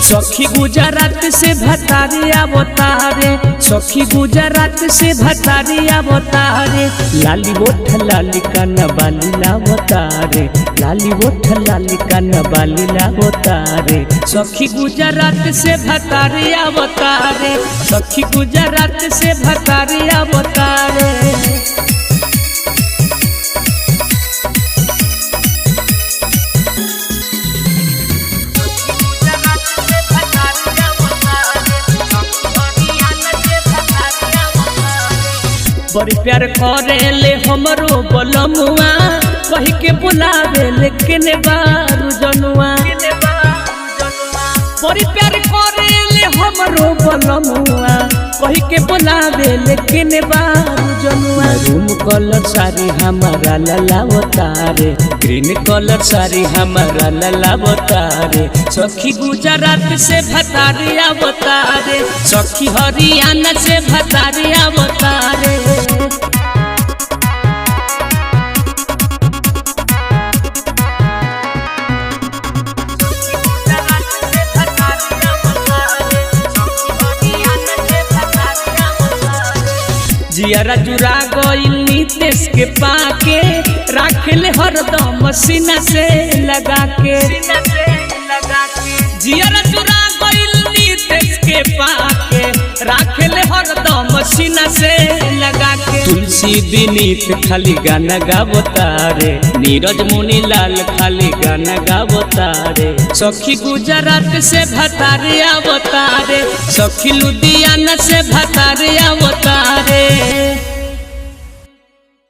सखी गुजरात से भतारे अवतारे, सखी गुजरात से भतारे अवतारे, लाली ओठ लाली कान बाली लावतारे, लाली ओठ लाली कान बाली लावतारे। सखी गुजरात से भतारे अवतारे, सखी गुजरात से भतारे अवतारे। बड़ी प्यार करे ले हमरो बलमुआ, कही के बुलावे लेकिन बारू जनुआ। बड़ी प्यार करे ले हमरो बलमुआ, कही के बुलावे लेकिन बारू जनुआ। रूम कलर साड़ी हमारा ललावतारे, ग्रीन कलर साड़ी हमारा ललावतारे। सखी गुजरात से भतारे अवतारे, सखी हरियाणा से भतारे अवतारे। जियारा जुरा गइल नीतेश के पाके, राखले हरदम सीना से लगा के। जियारा जुरा गइल नीतेश के पाके, राखले हरदम सीना से लगा के। तुलसी विनीत खाली गाना गावतारे, नीरज मुनि लाल खाली गाना गावतारे। सखी गुजरात से भतारे अवतारे, सखी लुधियाना से